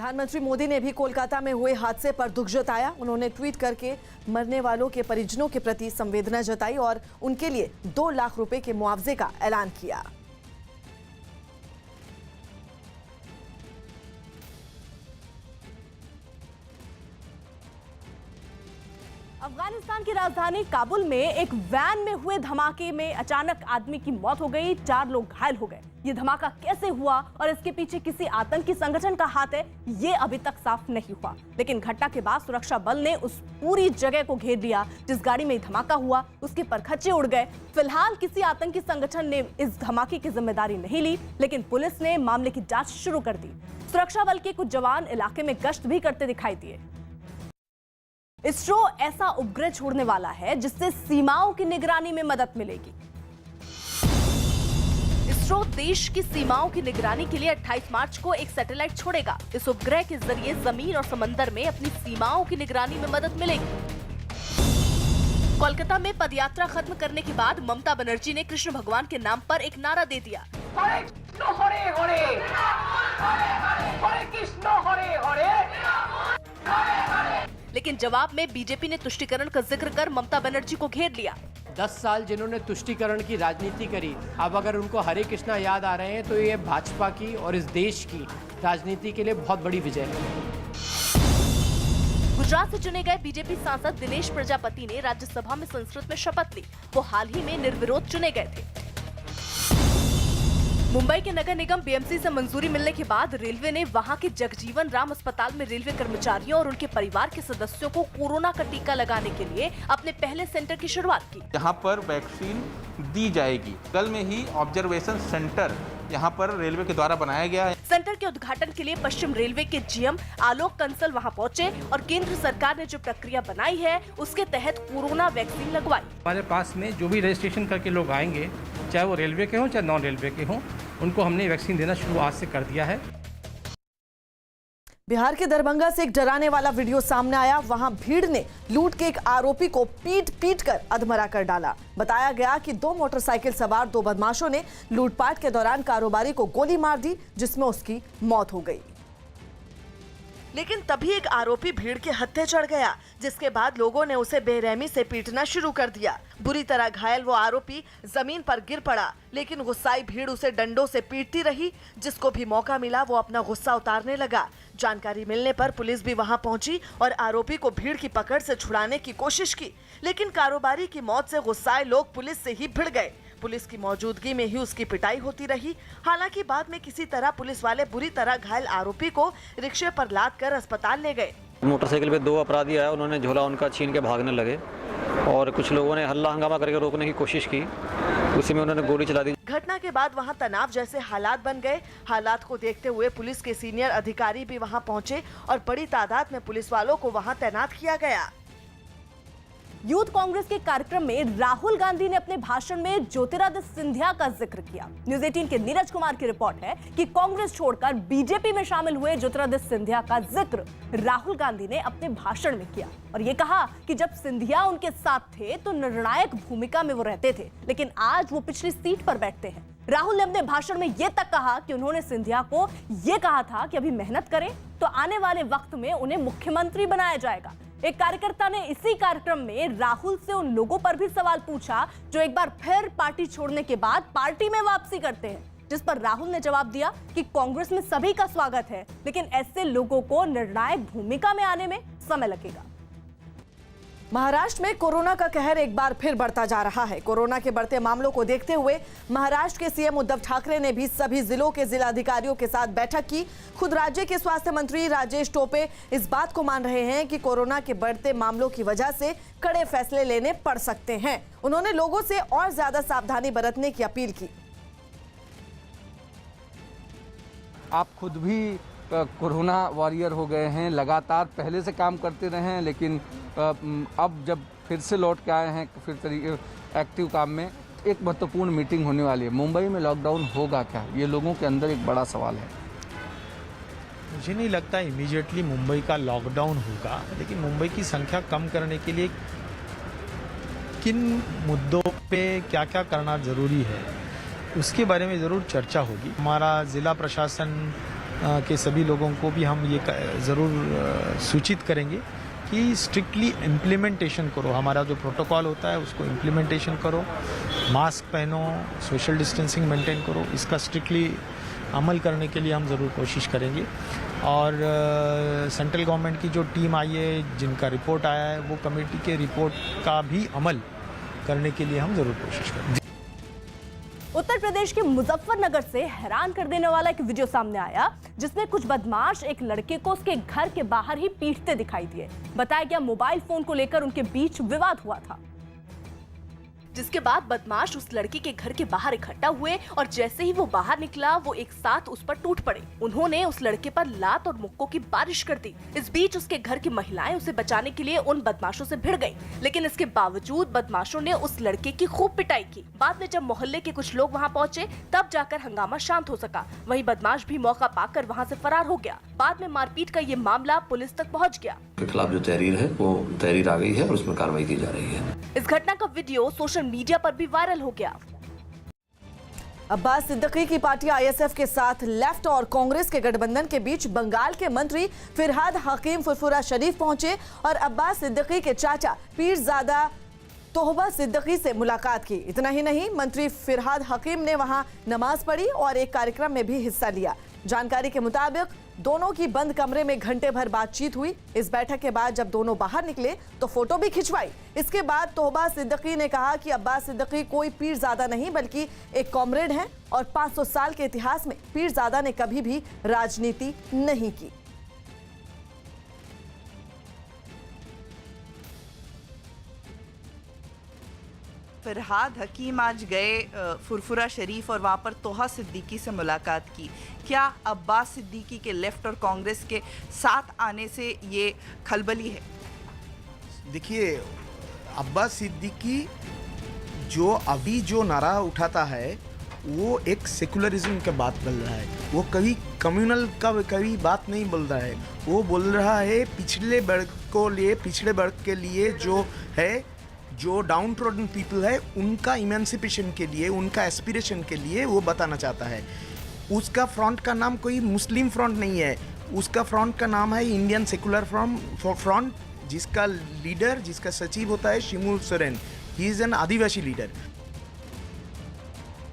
प्रधानमंत्री मोदी ने भी कोलकाता में हुए हादसे पर दुख जताया। उन्होंने ट्वीट करके मरने वालों के परिजनों के प्रति संवेदना जताई और उनके लिए 2 लाख रुपए के मुआवजे का ऐलान किया। अफगानिस्तान की राजधानी काबुल में एक वैन में हुए धमाके में अचानक आदमी की मौत हो गई, 4 लोग घायल हो गए। ये धमाका कैसे हुआ और इसके पीछे किसी आतंकी संगठन का हाथ है, ये अभी तक साफ नहीं हुआ। लेकिन घटना के बाद सुरक्षा बल ने उस पूरी जगह को घेर लिया जिस गाड़ी में धमाका हुआ, उसके परखच्चे उड़ गए। फिलहाल किसी आतंकी संगठन ने इस धमाके की जिम्मेदारी नहीं ली, लेकिन पुलिस ने मामले की जांच शुरू कर दी। सुरक्षा बल के कुछ जवान इलाके में गश्त भी करते दिखाई दिए। इसरो ऐसा उपग्रह छोड़ने वाला है जिससे सीमाओं की निगरानी में मदद मिलेगी। इसरो देश की सीमाओं की निगरानी के लिए 28 मार्च को एक सैटेलाइट छोड़ेगा। इस उपग्रह के जरिए जमीन और समंदर में अपनी सीमाओं की निगरानी में मदद मिलेगी। कोलकाता में पदयात्रा खत्म करने के बाद ममता बनर्जी ने कृष्ण भगवान के नाम पर एक नारा दे दिया, हरे कृष्ण हरे हरे, हरे कृष्ण हरे हरे। लेकिन जवाब में बीजेपी ने तुष्टीकरण का जिक्र कर ममता बनर्जी को घेर लिया। 10 साल जिन्होंने तुष्टीकरण की राजनीति करी, अब अगर उनको हरे कृष्णा याद आ रहे हैं तो ये भाजपा की और इस देश की राजनीति के लिए बहुत बड़ी विजय है। गुजरात से चुने गए बीजेपी सांसद दिनेश प्रजापति ने राज्यसभा में संस्कृत में शपथ ली। वो हाल ही में निर्विरोध चुने गए थे। मुंबई के नगर निगम बीएमसी से मंजूरी मिलने के बाद रेलवे ने वहां के जगजीवन राम अस्पताल में रेलवे कर्मचारियों और उनके परिवार के सदस्यों को कोरोना का टीका लगाने के लिए अपने पहले सेंटर की शुरुआत की। यहाँ पर वैक्सीन दी जाएगी। कल में ही ऑब्जर्वेशन सेंटर यहाँ पर रेलवे के द्वारा बनाया गया है। सेंटर के उद्घाटन के लिए पश्चिम रेलवे के जीएम आलोक कंसल वहां पहुंचे और केंद्र सरकार ने जो प्रक्रिया बनाई है उसके तहत कोरोना वैक्सीन लगवाई। हमारे पास में जो भी रजिस्ट्रेशन करके लोग आएंगे, चाहे वो रेलवे के हों चाहे नॉन रेलवे के हों, उनको हमने वैक्सीन देना शुरू आज से कर दिया है। बिहार के दरभंगा से एक डराने वाला वीडियो सामने आया। वहां भीड़ ने लूट के एक आरोपी को पीट कर अधमरा कर डाला। बताया गया कि 2 मोटरसाइकिल सवार 2 बदमाशों ने लूटपाट के दौरान कारोबारी को गोली मार दी, जिसमें उसकी मौत हो गई। लेकिन तभी एक आरोपी भीड़ के हत्थे चढ़ गया, जिसके बाद लोगों ने उसे बेरहमी से पीटना शुरू कर दिया। बुरी तरह घायल वो आरोपी जमीन पर गिर पड़ा, लेकिन गुस्साई भीड़ उसे डंडों से पीटती रही। जिसको भी मौका मिला वो अपना गुस्सा उतारने लगा। जानकारी मिलने पर पुलिस भी वहां पहुंची और आरोपी को भीड़ की पकड़ से छुड़ाने की कोशिश की, लेकिन कारोबारी की मौत से गुस्साए लोग पुलिस से ही भिड़ गए। पुलिस की मौजूदगी में ही उसकी पिटाई होती रही। हालांकि बाद में किसी तरह पुलिस वाले बुरी तरह घायल आरोपी को रिक्शे पर लाद कर अस्पताल ले गए। मोटरसाइकिल पे 2 अपराधी आए, उन्होंने झोला उनका छीन के भागने लगे और कुछ लोगों ने हल्ला हंगामा करके रोकने की कोशिश की, उसी में उन्होंने गोली चला दी। घटना के बाद वहां तनाव जैसे हालात बन गए। हालात को देखते हुए पुलिस के सीनियर अधिकारी भी वहां पहुंचे और बड़ी तादाद में पुलिस वालों को वहां तैनात किया गया। यूथ कांग्रेस के कार्यक्रम में राहुल गांधी ने अपने भाषण में ज्योतिरादित्य सिंधिया का जिक्र किया। न्यूज़ 18 के नीरज कुमार की रिपोर्ट है कि कांग्रेस छोड़कर बीजेपी में शामिल हुए ज्योतिरादित्य सिंधिया का जिक्र राहुल गांधी ने अपने भाषण में किया और ये कहा कि जब सिंधिया उनके साथ थे तो निर्णायक भूमिका में वो रहते थे, लेकिन आज वो पिछली सीट पर बैठते हैं। राहुल ने अपने भाषण में ये तक कहा कि उन्होंने सिंधिया को ये कहा था कि अभी मेहनत करें तो आने वाले वक्त में उन्हें मुख्यमंत्री बनाया जाएगा। एक कार्यकर्ता ने इसी कार्यक्रम में राहुल से उन लोगों पर भी सवाल पूछा जो एक बार फिर पार्टी छोड़ने के बाद पार्टी में वापसी करते हैं, जिस पर राहुल ने जवाब दिया कि कांग्रेस में सभी का स्वागत है, लेकिन ऐसे लोगों को निर्णायक भूमिका में आने में समय लगेगा। महाराष्ट्र में कोरोना का कहर एक बार फिर बढ़ता जा रहा है। कोरोना के बढ़ते मामलों को देखते हुए महाराष्ट्र के सीएम उद्धव ठाकरे ने भी सभी जिलों के जिलाधिकारियों के साथ बैठक की। खुद राज्य के स्वास्थ्य मंत्री राजेश टोपे इस बात को मान रहे हैं कि कोरोना के बढ़ते मामलों की वजह से कड़े फैसले लेने पड़ सकते हैं। उन्होंने लोगों से और ज्यादा सावधानी बरतने की अपील की। आप खुद भी कोरोना वॉरियर हो गए हैं, लगातार पहले से काम करते रहे हैं, लेकिन अब जब फिर से लौट के आए हैं फिर एक्टिव काम में, एक महत्वपूर्ण मीटिंग होने वाली है। मुंबई में लॉकडाउन होगा क्या, ये लोगों के अंदर एक बड़ा सवाल है। मुझे नहीं लगता इमीडिएटली मुंबई का लॉकडाउन होगा, लेकिन मुंबई की संख्या कम करने के लिए किन मुद्दों पे क्या क्या करना ज़रूरी है उसके बारे में ज़रूर चर्चा होगी। हमारा ज़िला प्रशासन के सभी लोगों को भी हम ये ज़रूर सूचित करेंगे कि स्ट्रिक्टली इम्प्लीमेंटेशन करो, हमारा जो प्रोटोकॉल होता है उसको इम्प्लीमेंटेशन करो, मास्क पहनो, सोशल डिस्टेंसिंग मेंटेन करो, इसका स्ट्रिक्टली अमल करने के लिए हम ज़रूर कोशिश करेंगे। और सेंट्रल गवर्नमेंट की जो टीम आई है, जिनका रिपोर्ट आया है, वो कमेटी के रिपोर्ट का भी अमल करने के लिए हम ज़रूर कोशिश करेंगे। उत्तर प्रदेश के मुजफ्फरनगर से हैरान कर देने वाला एक वीडियो सामने आया, जिसमें कुछ बदमाश एक लड़के को उसके घर के बाहर ही पीटते दिखाई दिए। बताया गया मोबाइल फोन को लेकर उनके बीच विवाद हुआ था, जिसके बाद बदमाश उस लड़के के घर के बाहर इकट्ठा हुए और जैसे ही वो बाहर निकला वो एक साथ उस पर टूट पड़े। उन्होंने उस लड़के पर लात और मुक्कों की बारिश कर दी। इस बीच उसके घर की महिलाएं उसे बचाने के लिए उन बदमाशों से भिड़ गईं, लेकिन इसके बावजूद बदमाशों ने उस लड़के की खूब पिटाई की। बाद में जब मोहल्ले के कुछ लोग वहां पहुंचे तब जाकर हंगामा शांत हो सका। वहीं बदमाश भी मौका पाकर वहां से फरार हो गया। बाद में मारपीट का ये मामला पुलिस तक पहुँच गया। के खिलाफ जो तहरीर है वो तहरीर आ गई है और उसमें कार्रवाई की जा रही है। इस घटना का वीडियो सोशल मीडिया पर भी वायरल हो गया। अब्बास सिद्दीकी की पार्टी आईएसएफ के साथ लेफ्ट और कांग्रेस के गठबंधन के बीच बंगाल के मंत्री फिरहाद हकीम फुरफुरा शरीफ पहुंचे और अब्बास सिद्दीकी के चाचा पीरजादा तोहबा सिद्दीकी से मुलाकात की। इतना ही नहीं, मंत्री फिरहाद हकीम ने वहां नमाज पढ़ी और एक कार्यक्रम में भी हिस्सा लिया। जानकारी के मुताबिक दोनों की बंद कमरे में घंटे भर बातचीत हुई। इस बैठक के बाद जब दोनों बाहर निकले तो फोटो भी खिंचवाई। इसके बाद तोहबा सिद्दीकी ने कहा कि अब्बास सिद्दीकी कोई पीरजादा नहीं बल्कि एक कॉमरेड हैं और 500 साल के इतिहास में पीरजादा ने कभी भी राजनीति नहीं की। फिरहाद हकीम आज गए फुरफुरा शरीफ और वहाँ पर तोहा सिद्दीकी से मुलाकात की। क्या अब्बास सिद्दीकी के लेफ्ट और कांग्रेस के साथ आने से ये खलबली है? देखिए, अब्बास सिद्दीकी जो अभी जो नारा उठाता है वो एक सेकुलरिज्म का बात बोल रहा है। वो कभी कम्युनल का कभी बात नहीं बोल रहा है। वो बोल रहा है पिछड़े वर्ग को लिए, पिछड़े वर्ग के लिए जो है, जो डाउन ट्रोडन पीपल है, उनका इमेंसिपेशन के लिए, उनका एस्पिरेशन के लिए वो बताना चाहता है। उसका फ्रंट का नाम कोई मुस्लिम फ्रंट नहीं है, उसका फ्रंट का नाम है इंडियन सेकुलर फ्रंट, जिसका लीडर, जिसका सचिव होता है Shimul Soren. He is an Adivasi leader.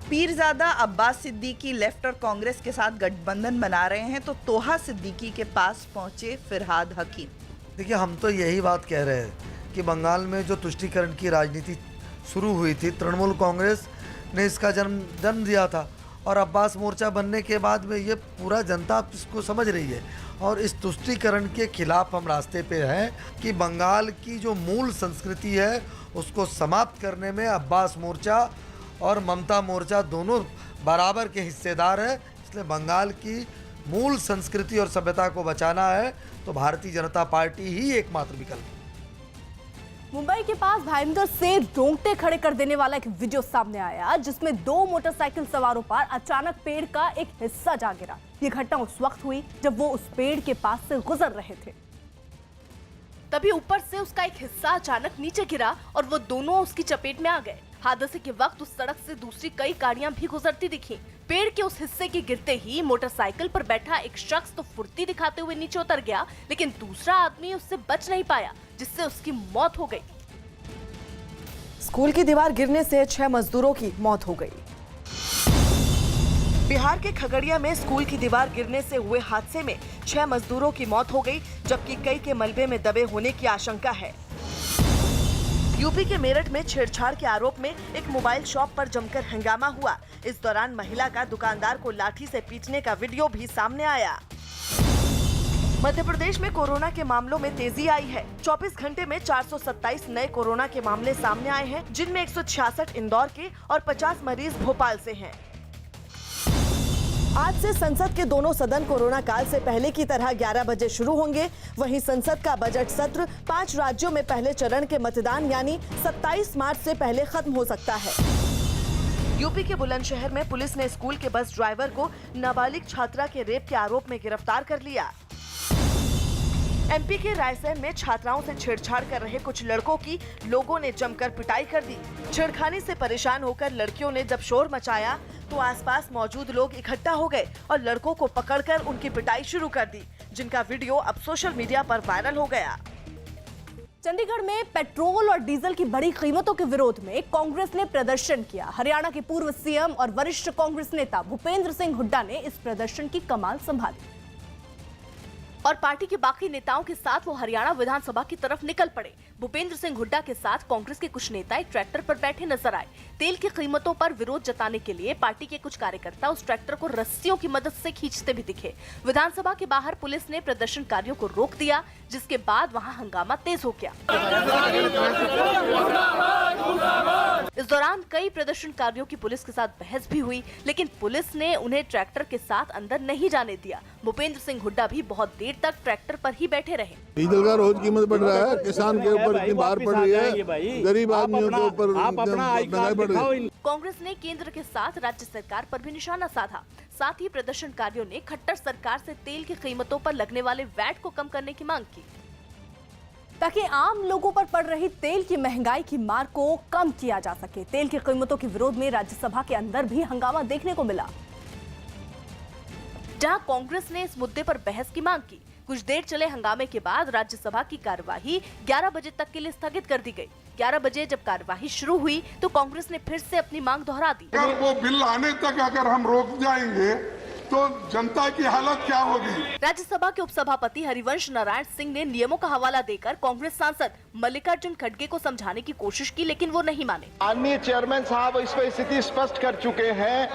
Pirzada Abbas Siddiqui left और कांग्रेस के साथ गठबंधन बना रहे हैं, तो तोहा सिद्दीकी के पास पहुंचे फिरहाद हकीम। देखिए, हम तो यही बात कह रहे हैं कि बंगाल में जो तुष्टीकरण की राजनीति शुरू हुई थी, तृणमूल कांग्रेस ने इसका जन्म दिया था और अब्बास मोर्चा बनने के बाद में ये पूरा जनता इसको समझ रही है और इस तुष्टीकरण के खिलाफ हम रास्ते पे हैं कि बंगाल की जो मूल संस्कृति है उसको समाप्त करने में अब्बास मोर्चा और ममता मोर्चा दोनों बराबर के हिस्सेदार हैं। इसलिए बंगाल की मूल संस्कृति और सभ्यता को बचाना है तो भारतीय जनता पार्टी ही एकमात्र विकल्प है। मुंबई के पास भाईंदर से रोंगटे खड़े कर देने वाला एक वीडियो सामने आया, जिसमें 2 मोटरसाइकिल सवारों पर अचानक पेड़ का एक हिस्सा जा गिरा। ये घटना उस वक्त हुई जब वो उस पेड़ के पास से गुजर रहे थे। तभी ऊपर से उसका एक हिस्सा अचानक नीचे गिरा और वो दोनों उसकी चपेट में आ गए। हादसे के वक्त उस सड़क से दूसरी कई गाड़ियां भी गुजरती दिखी। पेड़ के उस हिस्से के गिरते ही मोटरसाइकिल पर बैठा एक शख्स तो फुर्ती दिखाते हुए नीचे उतर गया, लेकिन दूसरा आदमी उससे बच नहीं पाया, जिससे उसकी मौत हो गई। स्कूल की दीवार गिरने से 6 मजदूरों की मौत हो गई। बिहार के खगड़िया में स्कूल की दीवार गिरने से हुए हादसे में 6 मजदूरों की मौत हो गई, जबकि कई के मलबे में दबे होने की आशंका है। यूपी के मेरठ में छेड़छाड़ के आरोप में एक मोबाइल शॉप पर जमकर हंगामा हुआ। इस दौरान महिला का दुकानदार को लाठी से पीटने का वीडियो भी सामने आया। मध्य प्रदेश में कोरोना के मामलों में तेजी आई है। 24 घंटे में 427 नए कोरोना के मामले सामने आए हैं, जिनमें 166 इंदौर के और 50 मरीज भोपाल से हैं। आज से संसद के दोनों सदन कोरोना काल से पहले की तरह 11 बजे शुरू होंगे। वहीं संसद का बजट सत्र 5 राज्यों में पहले चरण के मतदान यानी 27 मार्च से पहले खत्म हो सकता है। यूपी के बुलंदशहर में पुलिस ने स्कूल के बस ड्राइवर को नाबालिग छात्रा के रेप के आरोप में गिरफ्तार कर लिया। एमपी के रायसेन में छात्राओं से छेड़छाड़ कर रहे कुछ लड़कों की लोगों ने जमकर पिटाई कर दी। छेड़खानी से परेशान होकर लड़कियों ने जब शोर मचाया तो आसपास मौजूद लोग इकट्ठा हो गए और लड़कों को पकड़कर उनकी पिटाई शुरू कर दी, जिनका वीडियो अब सोशल मीडिया पर वायरल हो गया। चंडीगढ़ में पेट्रोल और डीजल की बढ़ी कीमतों के विरोध में कांग्रेस ने प्रदर्शन किया। हरियाणा के पूर्व सीएम और वरिष्ठ कांग्रेस नेता भूपेंद्र सिंह हुड्डा ने इस प्रदर्शन की कमान संभाली और पार्टी के बाकी नेताओं के साथ वो हरियाणा विधानसभा की तरफ निकल पड़े। भूपेंद्र सिंह हुड्डा के साथ कांग्रेस के कुछ नेता एक ट्रैक्टर पर बैठे नजर आए। तेल की कीमतों पर विरोध जताने के लिए पार्टी के कुछ कार्यकर्ता उस ट्रैक्टर को रस्सियों की मदद से खींचते भी दिखे। विधानसभा के बाहर पुलिस ने प्रदर्शनकारियों को रोक दिया, जिसके बाद वहां हंगामा तेज हो गया। इस दौरान कई प्रदर्शनकारियों की पुलिस के साथ बहस भी हुई, लेकिन पुलिस ने उन्हें ट्रैक्टर के साथ अंदर नहीं जाने दिया। भूपेंद्र सिंह हुड्डा भी बहुत देर तक ट्रैक्टर पर ही बैठे रहे। डीजल का रोज कीमत बढ़ रहा है, किसान के ऊपर इतनी बार पड़ रही है, गरीब आदमियों के ऊपर महंगाई बढ़ रही है। कांग्रेस ने केंद्र के साथ राज्य सरकार पर भी निशाना साधा। साथ ही प्रदर्शनकारियों ने खट्टर सरकार से तेल की कीमतों पर लगने वाले वैट को कम करने की मांग की, ताकि आम लोगों पर पड़ रही तेल की महंगाई की मार को कम किया जा सके। तेल की कीमतों के विरोध में राज्यसभा के अंदर भी हंगामा देखने को मिला, जहां कांग्रेस ने इस मुद्दे पर बहस की मांग की। कुछ देर चले हंगामे के बाद राज्यसभा की कार्यवाही 11 बजे तक के लिए स्थगित कर दी गई। 11 बजे जब कार्यवाही शुरू हुई तो कांग्रेस ने फिर से अपनी मांग दोहरा दी। अगर वो बिल आने तक अगर हम रोक जाएंगे तो जनता की हालत क्या होगी? राज्यसभा के उपसभापति हरिवंश नारायण सिंह ने नियमों का हवाला देकर कांग्रेस सांसद मल्लिकार्जुन खड़गे को समझाने की कोशिश की, लेकिन वो नहीं माने। माननीय चेयरमैन साहब इस पर स्थिति स्पष्ट कर चुके हैं।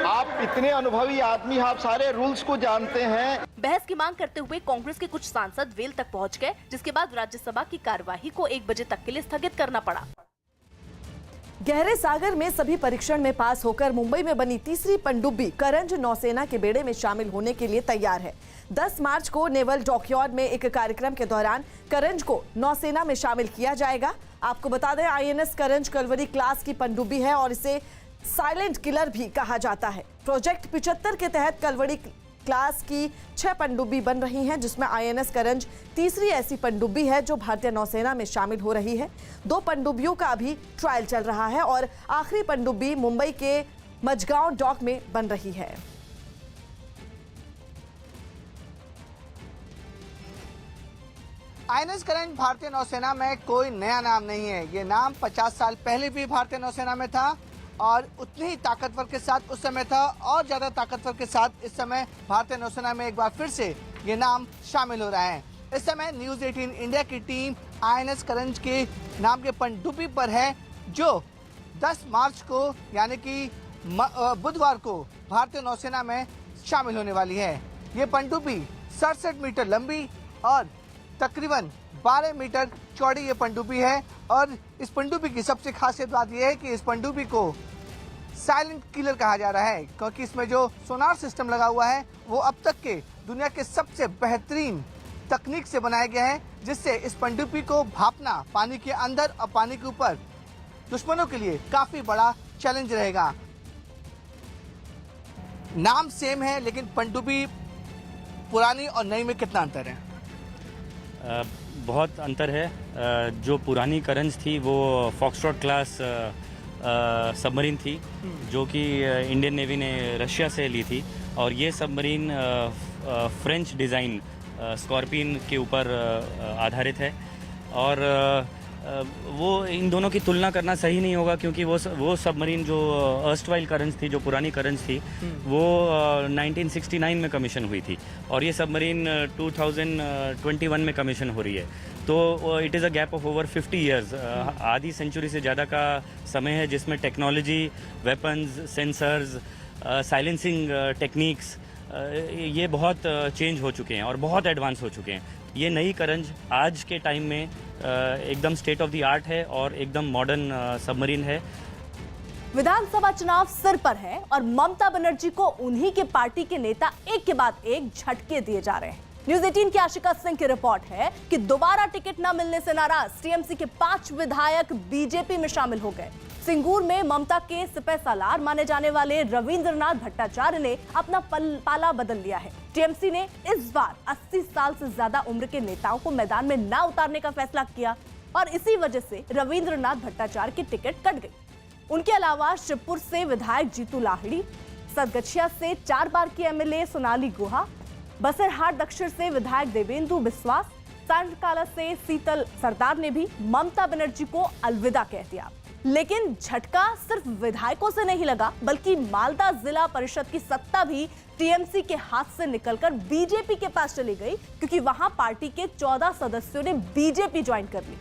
आप इतने अनुभवी आदमी, आप सारे रूल्स को जानते हैं। बहस की मांग करते हुए कांग्रेस के कुछ सांसद वेल तक पहुंच गए, जिसके बाद राज्यसभा की कार्यवाही को 1 बजे तक के लिए स्थगित करना पड़ा। गहरे सागर में सभी परीक्षण में पास होकर मुंबई में बनी तीसरी पनडुब्बी करंज नौसेना के बेड़े में शामिल होने के लिए तैयार है। 10 मार्च को नेवल डॉकयार्ड में एक कार्यक्रम के दौरान करंज को नौसेना में शामिल किया जाएगा। आपको बता दें, आईएनएस करंज कलवरी क्लास की पनडुब्बी है और इसे साइलेंट किलर भी कहा जाता है। प्रोजेक्ट 75 के तहत कलवरी क्लास की 6 पनडुब्बी बन रही हैं, जिसमें आईएनएस करंज तीसरी ऐसी पनडुब्बी है जो भारतीय नौसेना में शामिल हो रही है। 2 पनडुब्बियों का अभी ट्रायल चल रहा है और आखिरी पनडुब्बी मुंबई के मझगांव डॉक में बन रही है। आईएनएस करंज भारतीय नौसेना में कोई नया नाम नहीं है। ये नाम 50 साल पहले भी भारतीय नौसेना में था और उतनी ही ताकतवर के साथ उस समय था और ज़्यादा ताकतवर के साथ इस समय भारतीय नौसेना में एक बार फिर से ये नाम शामिल हो रहा है। इस समय न्यूज़ 18 इंडिया की टीम आईएनएस करंज के नाम के पनडुब्बी पर है, जो 10 मार्च को यानी कि बुधवार को भारतीय नौसेना में शामिल होने वाली है। ये पनडुब्बी 67 मीटर लंबी और तकरीबन 12 मीटर चौड़ी ये पनडुब्बी है। और इस पनडुब्बी की सबसे खासियत बात यह है कि इस पनडुब्बी को साइलेंट किलर कहा जा रहा है, क्योंकि इसमें जो सोनार सिस्टम लगा हुआ है वो अब तक के दुनिया के सबसे बेहतरीन तकनीक से बनाया गया है, जिससे इस पनडुब्बी को भापना पानी के अंदर और पानी के ऊपर दुश्मनों के लिए काफी बड़ा चैलेंज रहेगा। नाम सेम है, लेकिन पनडुब्बी पुरानी और नई में कितना अंतर है? बहुत अंतर है। जो पुरानी करंज थी वो फॉक्सट्रॉट क्लास सबमरीन थी, जो कि इंडियन नेवी ने रशिया से ली थी, और ये सबमरीन फ्रेंच डिज़ाइन स्कॉर्पियन के ऊपर आधारित है। और वो इन दोनों की तुलना करना सही नहीं होगा, क्योंकि वो सबमरीन जो अर्स्टवाइल करंज थी, जो पुरानी करंज थी, वो 1969 में कमीशन हुई थी और ये सबमरीन 2021 में कमीशन हो रही है। तो it is a gap of over 50 years, आधी सेंचुरी से ज़्यादा का समय है, जिसमें technology, weapons, sensors, silencing techniques ये बहुत चेंज हो चुके हैं और बहुत एडवांस हो चुके हैं। ये नई करंज आज के टाइम में एकदम स्टेट ऑफ द आर्ट है और एकदम मॉडर्न सबमरीन है। विधानसभा चुनाव सिर पर है और ममता बनर्जी को उन्हीं के पार्टी के नेता एक के बाद एक झटके दिए जा रहे हैं। न्यूज़ 18 की आशिका सिंह की रिपोर्ट है कि दोबारा टिकट न मिलने से नाराज टीएमसी के 5 विधायक बीजेपी में शामिल हो गए। सिंगूर में ममता के सिपह सालार माने जाने वाले रविंद्रनाथ भट्टाचार्य ने अपना पाला बदल लिया है। टीएमसी ने इस बार 80 साल से ज्यादा उम्र के नेताओं को मैदान में न उतारने का फैसला किया और इसी वजह से रविंद्रनाथ भट्टाचार्य की टिकट कट गई। उनके अलावा शिवपुर से विधायक जीतू लाहिड़ी, सदगछिया से 4 बार की एमएलए सोनाली गुहा, बसरहाट दक्षिण से विधायक देवेंदु बिस्वास, सांडकाला से शीतल सरदार ने भी ममता बनर्जी को अलविदा कह दिया। लेकिन झटका सिर्फ विधायकों से नहीं लगा, बल्कि मालदा जिला परिषद की सत्ता भी टीएमसी के हाथ से निकलकर बीजेपी के पास चली गई, क्योंकि वहां पार्टी के 14 सदस्यों ने बीजेपी ज्वाइन कर ली।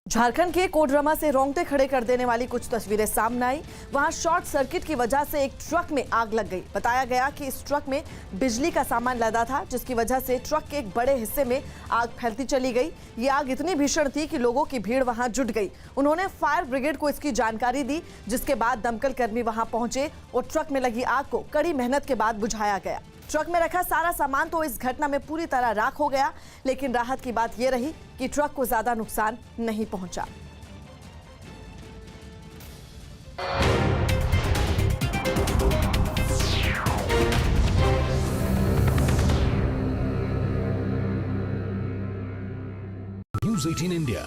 झारखंड के कोडरमा से रोंगटे खड़े कर देने वाली कुछ तस्वीरें सामने आई। वहां शॉर्ट सर्किट की वजह से एक ट्रक में आग लग गई। बताया गया कि इस ट्रक में बिजली का सामान लदा था, जिसकी वजह से ट्रक के एक बड़े हिस्से में आग फैलती चली गई। ये आग इतनी भीषण थी कि लोगों की भीड़ वहां जुट गई। उन्होंने फायर ब्रिगेड को इसकी जानकारी दी, जिसके बाद दमकल कर्मी वहां पहुंचे और ट्रक में लगी आग को कड़ी मेहनत के बाद बुझाया गया। ट्रक में रखा सारा सामान तो इस घटना में पूरी तरह राख हो गया, लेकिन राहत की बात यह रही कि ट्रक को ज्यादा नुकसान नहीं पहुंचा। News 18 India